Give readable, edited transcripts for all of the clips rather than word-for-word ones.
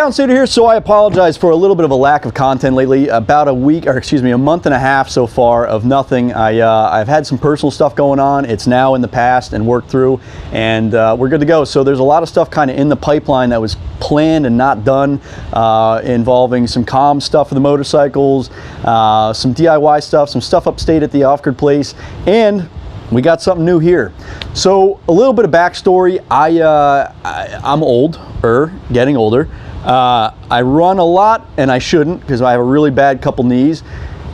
Downstater here, so I apologize for a little bit of a lack of content lately. About a week, or excuse me, a month and a half so far of nothing. I've had some personal stuff going on. It's now in the past and worked through, and we're good to go. So there's a lot of stuff kind of in the pipeline that was planned and not done, involving some comm stuff for the motorcycles, some DIY stuff, some stuff upstate at the off-grid place, and we got something new here. So a little bit of backstory. I'm getting older. I run a lot, and I shouldn't because I have a really bad couple knees,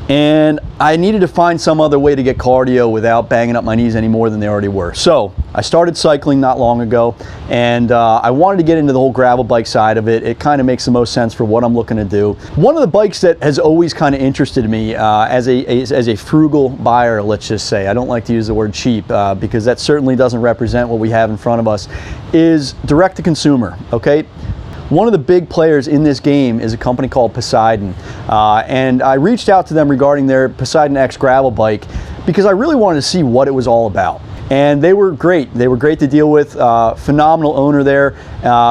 and I needed to find some other way to get cardio without banging up my knees any more than they already were. So I started cycling not long ago, and I wanted to get into the whole gravel bike side of it. It kind of makes the most sense for what I'm looking to do. One of the bikes that has always kind of interested me as a frugal buyer, let's just say, I don't like to use the word cheap because that certainly doesn't represent what we have in front of us, is direct to consumer, okay? One of the big players in this game is a company called Poseidon, and I reached out to them regarding their Poseidon X Gravel Bike because I really wanted to see what it was all about. And they were great. They were great to deal with. Phenomenal owner there,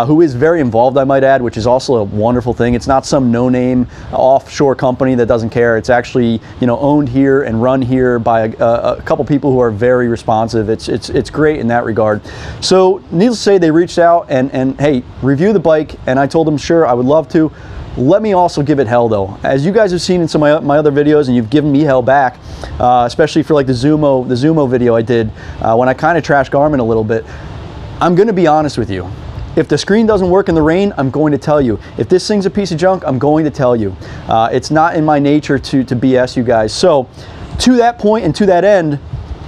who is very involved, I might add, which is also a wonderful thing. It's not some no-name offshore company that doesn't care. It's actually, you know, owned here and run here by a couple people who are very responsive. It's great in that regard. So needless to say, they reached out and hey, review the bike, and I told them sure, I would love to. Let me also give it hell though. As you guys have seen in some of my other videos, and you've given me hell back, especially for like the Zumo video I did when I kind of trashed Garmin a little bit. I'm gonna be honest with you. If the screen doesn't work in the rain, I'm going to tell you. If this thing's a piece of junk, I'm going to tell you. It's not in my nature to BS you guys. So to that point and to that end,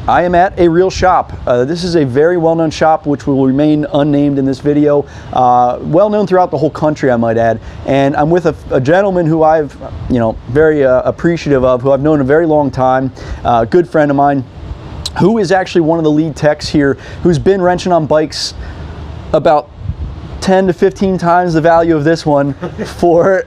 I am at a real shop. This is a very well-known shop which will remain unnamed in this video. Well-known throughout the whole country, I might add. And I'm with a gentleman who I've, you know, very appreciative of, who I've known a very long time, a good friend of mine, who is actually one of the lead techs here, who's been wrenching on bikes about 10 to 15 times the value of this one for,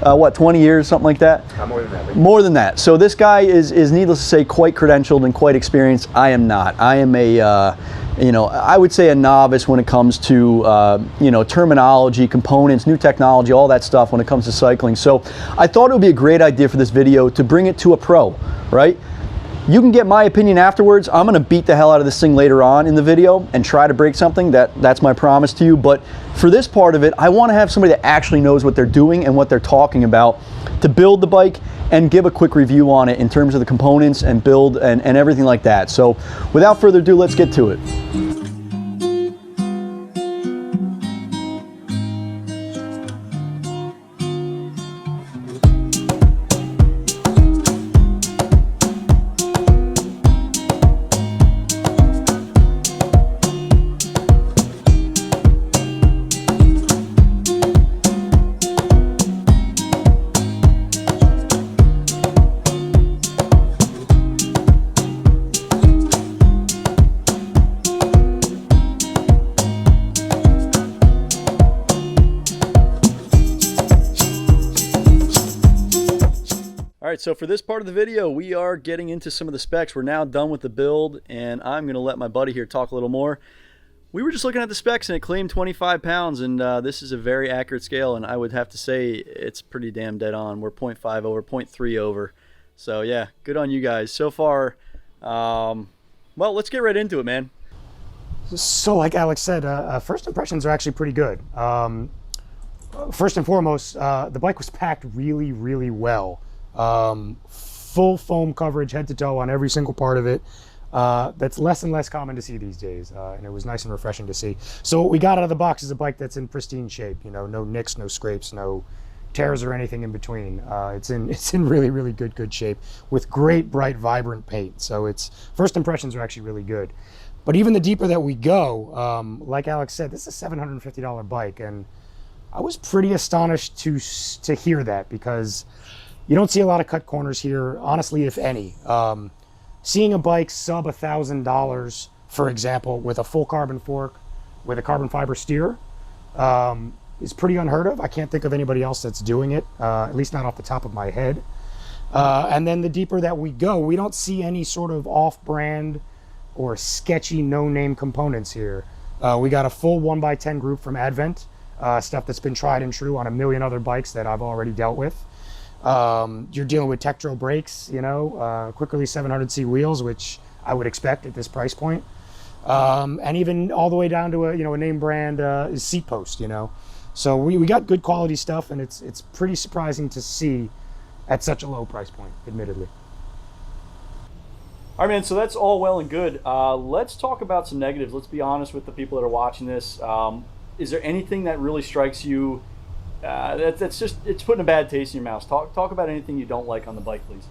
what, 20 years, something like that? More than that. More than that. So this guy is needless to say, quite credentialed and quite experienced. I am not. I am I would say a novice when it comes to, terminology, components, new technology, all that stuff when it comes to cycling. So I thought it would be a great idea for this video to bring it to a pro, right? You can get my opinion afterwards. I'm gonna beat the hell out of this thing later on in the video and try to break something. That's my promise to you. But for this part of it, I wanna have somebody that actually knows what they're doing and what they're talking about to build the bike and give a quick review on it in terms of the components and build and everything like that. So without further ado, let's get to it. All right, so for this part of the video, we are getting into some of the specs. We're now done with the build, and I'm going to let my buddy here talk a little more. We were just looking at the specs, and it claimed 25 pounds, and this is a very accurate scale, and I would have to say it's pretty damn dead on. We're 0.5 over, 0.3 over. So, yeah, good on you guys. So far, well, let's get right into it, man. So, like Alex said, first impressions are actually pretty good. First and foremost, the bike was packed really, really well. Full foam coverage head to toe on every single part of it. That's less and less common to see these days, and it was nice and refreshing to see. So what we got out of the box is a bike that's in pristine shape. You know, no nicks, no scrapes, no tears or anything in between. It's in really, really good shape with great, bright, vibrant paint. So its first impressions are actually really good. But even the deeper that we go, like Alex said, this is a $750 bike, and I was pretty astonished to hear that, because you don't see a lot of cut corners here, honestly, if any. Seeing a bike sub $1,000, for example, with a full carbon fork, with a carbon fiber steer, is pretty unheard of. I can't think of anybody else that's doing it, at least not off the top of my head. And then the deeper that we go, we don't see any sort of off-brand or sketchy no-name components here. We got a full 1x10 group from Advent. stuff that's been tried and true on a million other bikes that I've already dealt with. You're dealing with Tektro brakes, quick release 700C wheels, which I would expect at this price point. And even all the way down to a name brand seat post, So we got good quality stuff, and it's pretty surprising to see at such a low price point, admittedly. All right, man, so that's all well and good. Let's talk about some negatives. Let's be honest with the people that are watching this. Is there anything that really strikes you it's putting a bad taste in your mouth? Talk about anything you don't like on the bike, please.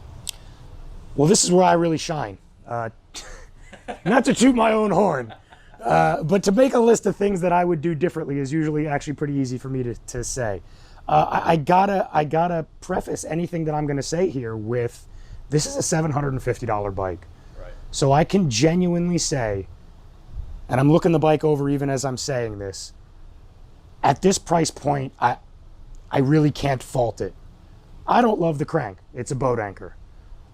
Well, this is where I really shine. Not to toot my own horn, but to make a list of things that I would do differently is usually actually pretty easy for me to say. I gotta preface anything that I'm gonna say here with, this is a $750 bike. Right. So I can genuinely say, and I'm looking the bike over even as I'm saying this, at this price point, I really can't fault it. I don't love the crank. It's a boat anchor.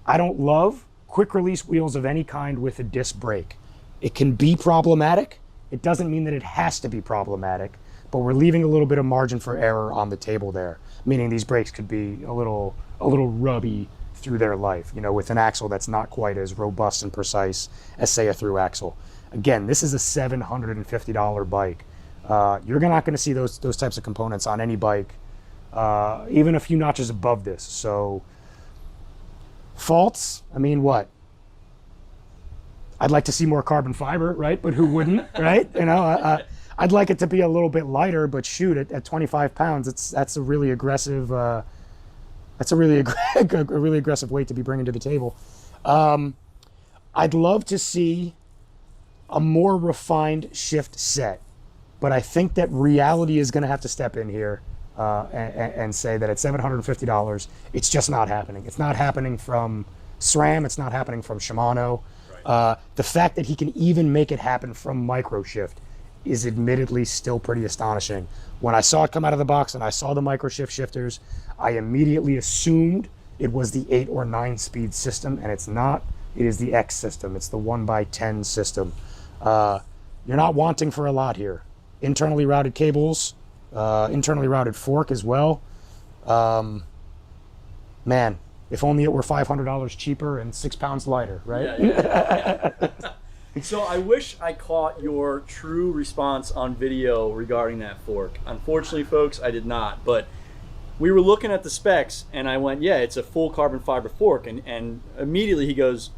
I don't love quick release wheels of any kind with a disc brake. It can be problematic. It doesn't mean that it has to be problematic, but we're leaving a little bit of margin for error on the table there, meaning these brakes could be a little rubby through their life, with an axle that's not quite as robust and precise as, say, a through axle. Again, this is a $750 bike. You're not going to see those types of components on any bike, even a few notches above this. So faults, I mean, what? I'd like to see more carbon fiber, right? But who wouldn't, right? I'd like it to be a little bit lighter, but shoot, at 25 pounds, that's a really aggressive, a really aggressive weight to be bringing to the table. I'd love to see a more refined shift set, but I think that reality is going to have to step in here and say that at $750, it's just not happening. It's not happening from SRAM. It's not happening from Shimano. Right. The fact that he can even make it happen from Microshift is admittedly still pretty astonishing. When I saw it come out of the box and I saw the Microshift shifters, I immediately assumed it was the 8 or 9 speed system, and it's not. It is the X system. It's the 1x10 system. You're not wanting for a lot here. Internally routed cables, internally routed fork as well. Man, if only it were $500 cheaper and 6 pounds lighter, right? Yeah. So I wish I caught your true response on video regarding that fork. Unfortunately, folks, I did not. But we were looking at the specs, and I went, yeah, it's a full carbon fiber fork. And immediately he goes,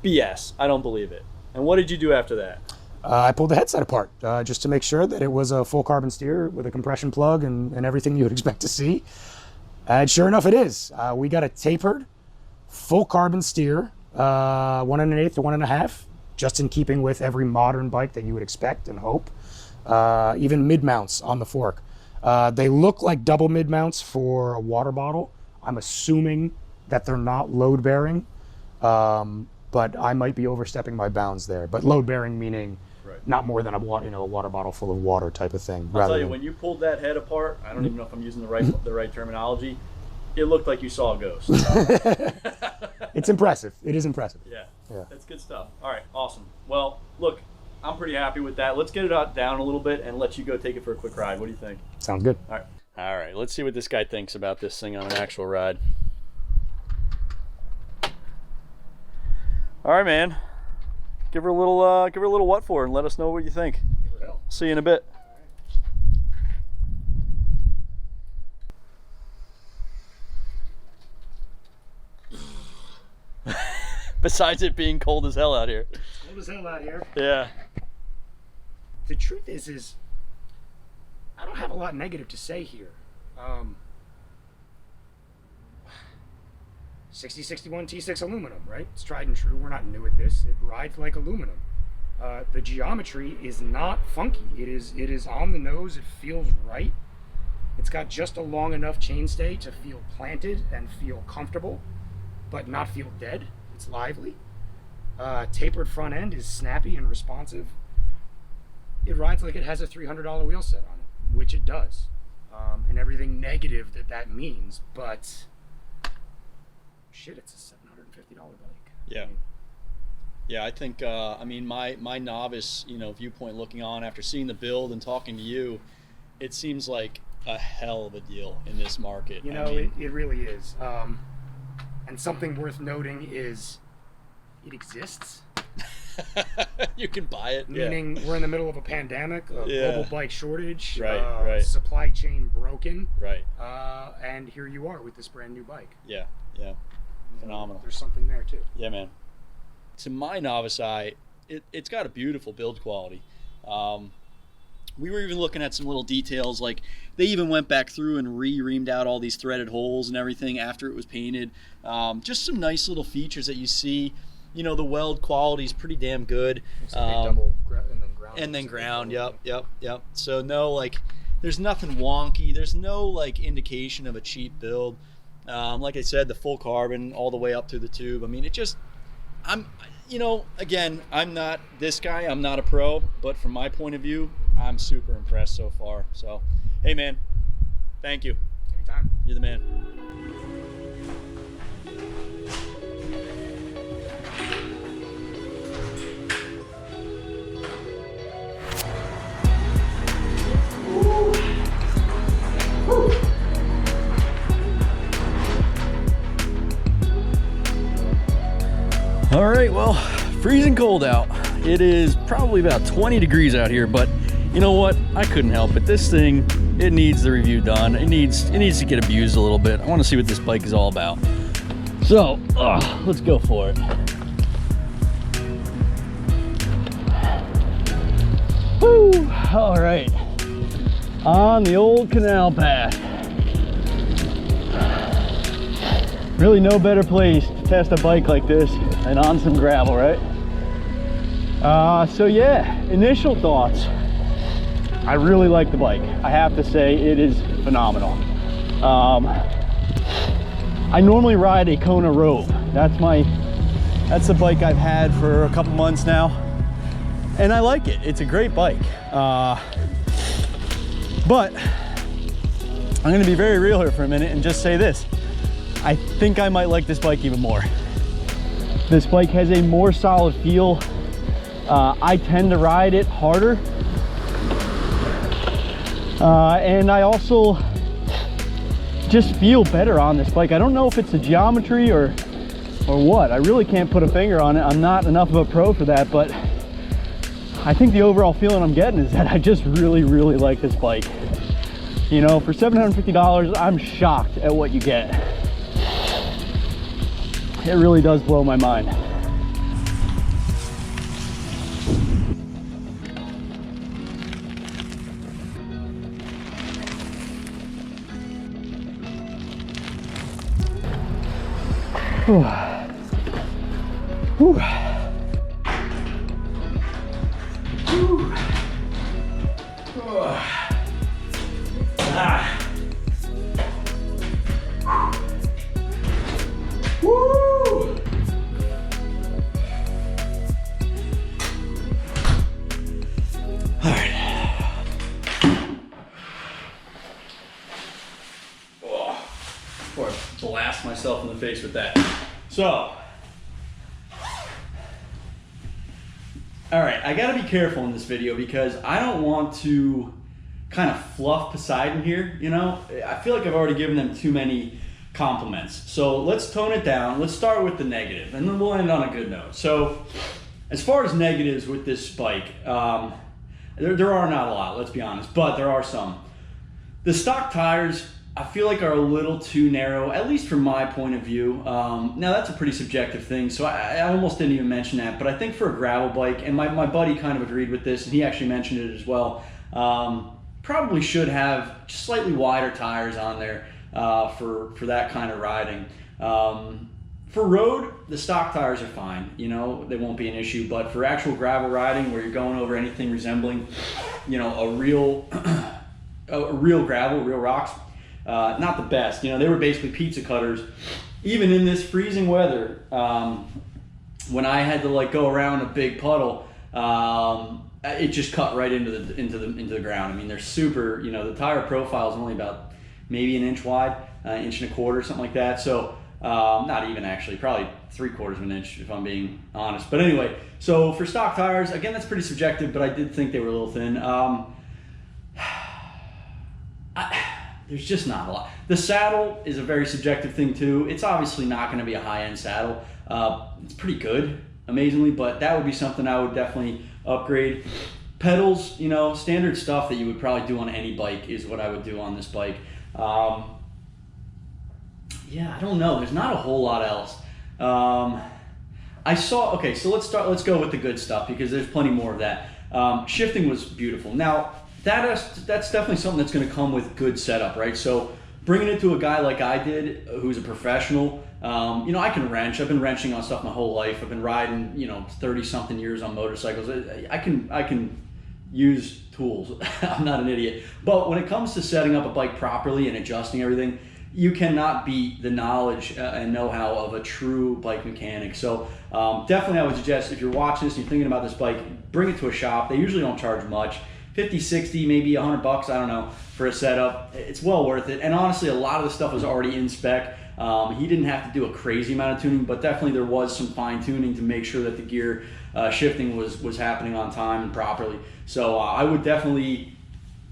BS, I don't believe it. And what did you do after that? I pulled the headset apart just to make sure that it was a full carbon steer with a compression plug and everything you would expect to see. And sure enough, it is. We got a tapered, full carbon steer, 1 1/8 to 1 1/2, just in keeping with every modern bike that you would expect and hope. Even mid mounts on the fork. They look like double mid mounts for a water bottle. I'm assuming that they're not load bearing, but I might be overstepping my bounds there. But load bearing meaning not more than a water bottle full of water type of thing. I'll tell you, when you pulled that head apart, I don't even know if I'm using the right terminology. It looked like you saw a ghost. It's impressive. It is impressive. Yeah, that's good stuff. All right, awesome. Well, look, I'm pretty happy with that. Let's get it down a little bit and let you go take it for a quick ride. What do you think? Sounds good. All right. Let's see what this guy thinks about this thing on an actual ride. All right, man. Give her a little what for, and let us know what you think. See you in a bit. Besides it being cold as hell out here. Cold as hell out here. Yeah. The truth is I don't have a lot negative to say here. 6061 T6 aluminum, right? It's tried and true. We're not new at this. It rides like aluminum. The geometry is not funky. It is on the nose. It feels right. It's got just a long enough chainstay to feel planted and feel comfortable, but not feel dead. It's lively. Tapered front end is snappy and responsive. It rides like it has a $300 wheel set on it, which it does, and everything negative that means. But shit, it's a $750 bike. Yeah. Yeah, I think, my novice, viewpoint looking on after seeing the build and talking to you, it seems like a hell of a deal in this market. You know, I mean, it really is. And something worth noting is it exists. You can buy it. Meaning we're in the middle of a pandemic, a global bike shortage, right. Supply chain broken. Right. And here you are with this brand new bike. Yeah. Phenomenal. There's something there too. Yeah, man. To my novice eye, it's got a beautiful build quality. We were even looking at some little details, like they even went back through and reamed out all these threaded holes and everything after it was painted. Just some nice little features that you see. You know, the weld quality is pretty damn good. It's like double and then ground. Yep. So no, like, there's nothing wonky. There's no like indication of a cheap build. Like I said, the full carbon all the way up through the tube. I mean, you know, again, I'm not this guy. I'm not a pro, but from my point of view, I'm super impressed so far. So, hey, man, thank you. Anytime. You're the man. All right, well, freezing cold out. It is probably about 20 degrees out here, but you know what? I couldn't help it. This thing, it needs the review done. It needs to get abused a little bit. I want to see what this bike is all about. So, let's go for it. Woo! All right, on the old canal path. Really no better place to test a bike like this than on some gravel, right? So yeah, initial thoughts. I really like the bike. I have to say it is phenomenal. I normally ride a Kona Rogue. That's the bike I've had for a couple months now, and I like it. It's a great bike. But I'm gonna be very real here for a minute and just say this. I think I might like this bike even more. This bike has a more solid feel. I tend to ride it harder. And I also just feel better on this bike. I don't know if it's the geometry or what. I really can't put a finger on it. I'm not enough of a pro for that, but I think the overall feeling I'm getting is that I just really, really like this bike. You know, for $750, I'm shocked at what you get. It really does blow my mind. Whew. Whew. Whew. Ah. Woo! All right. Oh, before I blast myself in the face with that. So, all right, I gotta be careful in this video because I don't want to kind of fluff Poseidon here, you know? I feel like I've already given them too many compliments. So let's tone it down. Let's start with the negative and then we'll end on a good note. So as far as negatives with this bike, there are not a lot, let's be honest, but there are some. The stock tires, I feel like are a little too narrow, at least from my point of view. Now that's a pretty subjective thing, so I almost didn't even mention that, but I think for a gravel bike, and my buddy kind of agreed with this, and he actually mentioned it as well, probably should have just slightly wider tires on there for that kind of riding. For road, the stock tires are fine, you know, they won't be an issue, but for actual gravel riding where you're going over anything resembling, you know, a real gravel, real rocks, not the best. You know, they were basically pizza cutters. Even in this freezing weather, when I had to like go around a big puddle, it just cut right into the ground. I mean, they're super. You know, the tire profile is only about maybe an inch wide, inch and a quarter, something like that. So not even actually, probably 3/4 of an inch if I'm being honest. But anyway, so for stock tires, again, that's pretty subjective, but I did think they were a little thin. there's just not a lot. The saddle is a very subjective thing too. It's obviously not going to be a high-end saddle. It's pretty good, amazingly, but that would be something I would definitely upgrade. Pedals, you know, standard stuff that you would probably do on any bike is what I would do on this bike. Yeah, I don't know. There's not a whole lot else. I saw, okay, so let's go with the good stuff because there's plenty more of that. Shifting was beautiful. Now, that's definitely something that's going to come with good setup, right? So bringing it to a guy like I did, who's a professional, you know, I can wrench. I've been wrenching on stuff my whole life. I've been riding, you know, 30-something years on motorcycles. I can use tools. I'm not an idiot. But when it comes to setting up a bike properly and adjusting everything, you cannot beat the knowledge and know-how of a true bike mechanic. So definitely I would suggest if you're watching this and you're thinking about this bike, bring it to a shop. They usually don't charge much. 50, 60, maybe $100, I don't know, for a setup. It's well worth it. And honestly, a lot of the stuff was already in spec. He didn't have to do a crazy amount of tuning, but definitely there was some fine tuning to make sure that the gear shifting was happening on time and properly. So I would definitely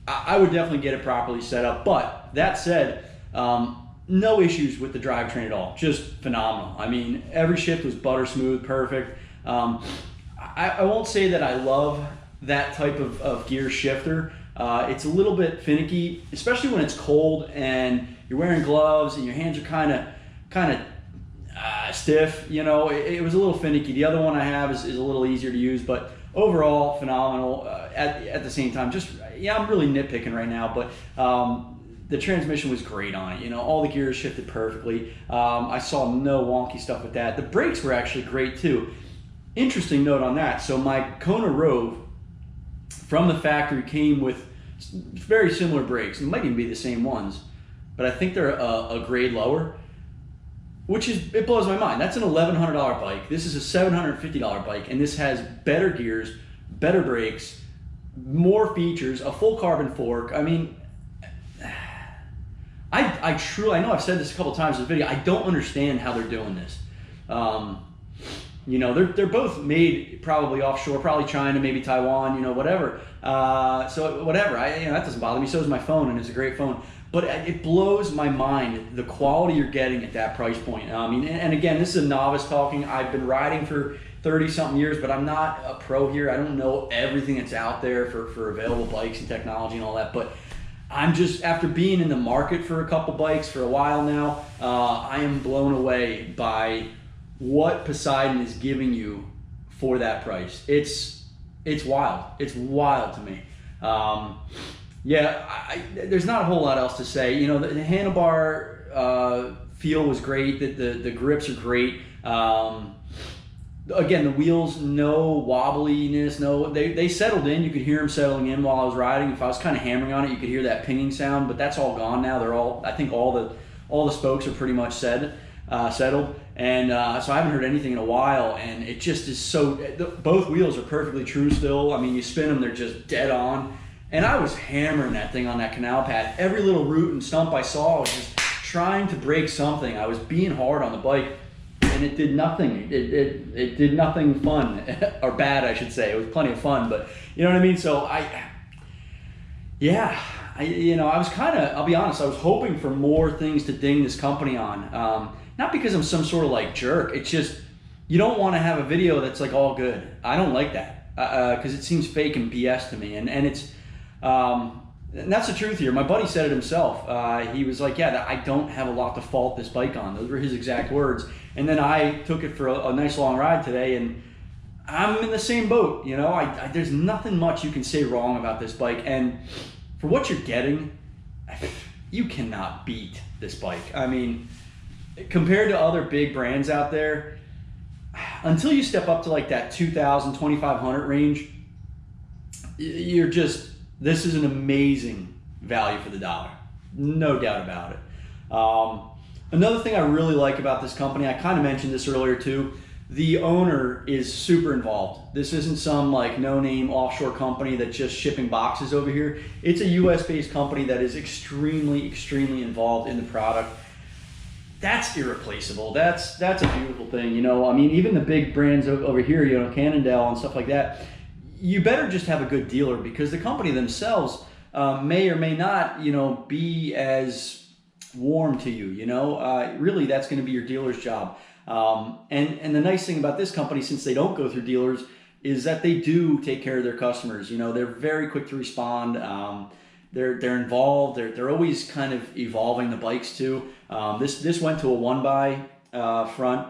get it properly set up. But that said, no issues with the drivetrain at all. Just phenomenal. I mean, every shift was butter smooth, perfect. I won't say that I love that type of gear shifter. It's a little bit finicky, especially when it's cold and you're wearing gloves and your hands are kind of stiff. You know, it was a little finicky. The other one I have is a little easier to use, but overall phenomenal. At the same time, just yeah, I'm really nitpicking right now, but the transmission was great on it. You know, all the gears shifted perfectly. I saw no wonky stuff with that. The brakes were actually great too. Interesting note on that. So my Kona Rove from the factory came with very similar brakes. It might even be the same ones, but I think they're a grade lower, it blows my mind. That's an $1,100 bike. This is a $750 bike, and this has better gears, better brakes, more features, a full carbon fork. I mean, I truly, I know I've said this a couple times in the video, I don't understand how they're doing this. You know, they're both made probably offshore, probably China, maybe Taiwan, you know, whatever. So whatever, that doesn't bother me. So is my phone, and it's a great phone. But it blows my mind the quality you're getting at that price point. I mean, and again, this is a novice talking. I've been riding for 30-something years, but I'm not a pro here. I don't know everything that's out there for available bikes and technology and all that. But I'm just, after being in the market for a couple bikes for a while now, I am blown away by what Poseidon is giving you for that price. It's wild. It's wild to me. Yeah, there's not a whole lot else to say. You know, the handlebar feel was great. The grips are great. Again, the wheels, no wobbliness. No, they settled in. You could hear them settling in while I was riding. If I was kind of hammering on it, you could hear that pinging sound. But that's all gone now. They're all, I think, all the spokes are pretty much settled. And so I haven't heard anything in a while, and it just is so, both wheels are perfectly true still. I mean, you spin them, they're just dead on. And I was hammering that thing on that canal pad. Every little root and stump I saw, I was just trying to break something. I was being hard on the bike, and it did nothing. It did nothing fun, or bad, I should say. It was plenty of fun, but you know what I mean? So I was kind of, I'll be honest, I was hoping for more things to ding this company on. Not because I'm some sort of like jerk. It's just, you don't want to have a video that's like all good. I don't like that because it seems fake and BS to me. And it's, and that's the truth here. My buddy said it himself. He was like, yeah, I don't have a lot to fault this bike on. Those were his exact words. And then I took it for a nice long ride today, and I'm in the same boat. You know, there's nothing much you can say wrong about this bike. And for what you're getting, you cannot beat this bike. I mean, compared to other big brands out there, until you step up to like that 2,000, 2,500 range, you're just, this is an amazing value for the dollar. No doubt about it. Another thing I really like about this company, I kind of mentioned this earlier too, the owner is super involved. This isn't some like no-name offshore company that's just shipping boxes over here. It's a US-based company that is extremely, extremely involved in the product. That's irreplaceable. That's a beautiful thing, you know. I mean, even the big brands over here, you know, Cannondale and stuff like that, you better just have a good dealer because the company themselves, may or may not, you know, be as warm to you, you know. Really, that's going to be your dealer's job. And the nice thing about this company, since they don't go through dealers, is that they do take care of their customers. You know, they're very quick to respond. They're involved. They're always kind of evolving the bikes too. This went to a one by front.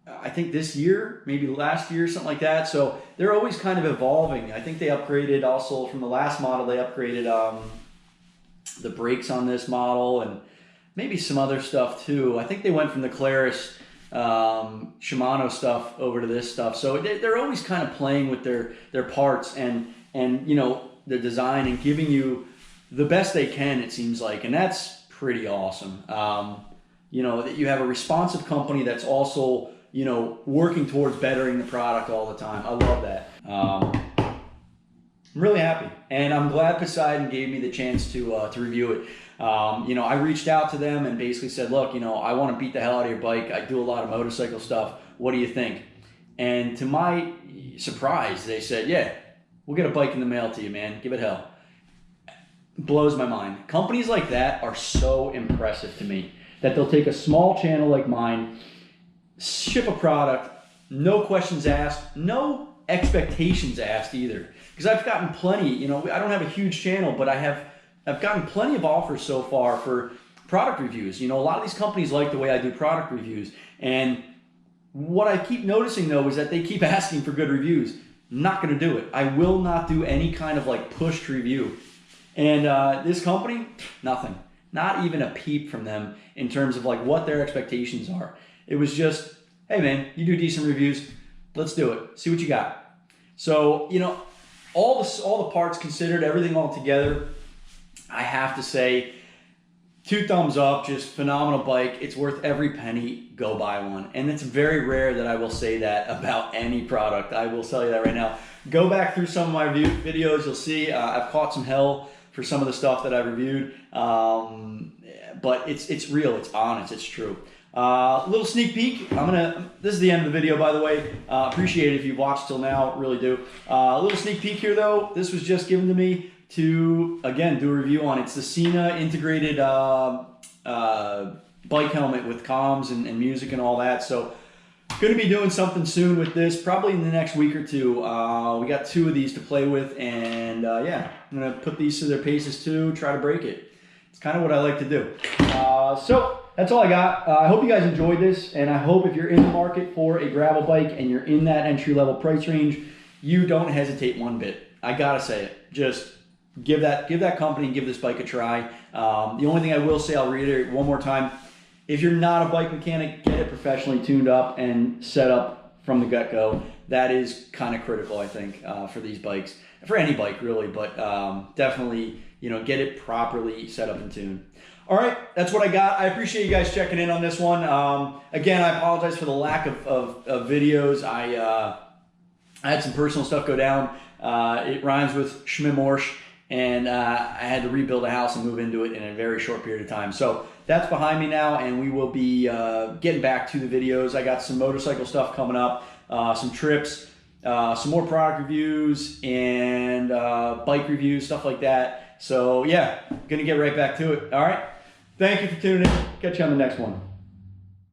I think this year, maybe last year, something like that. So they're always kind of evolving. I think they upgraded also from the last model. They upgraded the brakes on this model and maybe some other stuff too. I think they went from the Claris Shimano stuff over to this stuff. So they're always kind of playing with their parts and you know, their design and giving you the best they can, it seems like, and that's pretty awesome. You know, that you have a responsive company that's also, you know, working towards bettering the product all the time. I love that. I'm really happy, and I'm glad Poseidon gave me the chance to review it. You know, I reached out to them and basically said, look, you know, I want to beat the hell out of your bike. I do a lot of motorcycle stuff. What do you think? And to my surprise, they said, yeah, we'll get a bike in the mail to you, man. Give it hell. Blows my mind. Companies like that are so impressive to me, that they'll take a small channel like mine, ship a product, no questions asked, no expectations asked either. Because I've gotten plenty, you know, I don't have a huge channel, but I've gotten plenty of offers so far for product reviews. You know, a lot of these companies like the way I do product reviews. And what I keep noticing though is that they keep asking for good reviews. I'm not going to do it. I will not do any kind of like pushed review. And this company, nothing. Not even a peep from them in terms of like what their expectations are. It was just, hey man, you do decent reviews, let's do it. See what you got. So, you know, all the parts considered, everything all together, I have to say, 2 thumbs up, just phenomenal bike. It's worth every penny. Go buy one. And it's very rare that I will say that about any product. I will tell you that right now. Go back through some of my videos. You'll see I've caught some hell for some of the stuff that I reviewed. But it's real. It's honest. It's true. Little sneak peek. This is the end of the video, by the way. Appreciate it if you've watched till now. Really do. A little sneak peek here, though. This was just given to me to, again, do a review on. It's the Sena integrated bike helmet with comms and music and all that. So going to be doing something soon with this, probably in the next week or two. We got 2 of these to play with, and yeah, I'm going to put these to their paces too, try to break it. It's kind of what I like to do. So that's all I got. I hope you guys enjoyed this, and I hope if you're in the market for a gravel bike and you're in that entry-level price range, you don't hesitate one bit. I gotta say it. Just give that company and give this bike a try. The only thing I will say, I'll reiterate one more time, if you're not a bike mechanic, get it professionally tuned up and set up from the get-go. That is kind of critical, I think, for these bikes. For any bike, really, but definitely, you know, get it properly set up and tuned. All right, that's what I got. I appreciate you guys checking in on this one. Again, I apologize for the lack of videos. I had some personal stuff go down. It rhymes with Schmimorsch, and I had to rebuild a house and move into it in a very short period of time. So that's behind me now, and we will be getting back to the videos. I got some motorcycle stuff coming up, some trips, some more product reviews, and bike reviews, stuff like that. So yeah, gonna get right back to it. All right, thank you for tuning in. Catch you on the next one.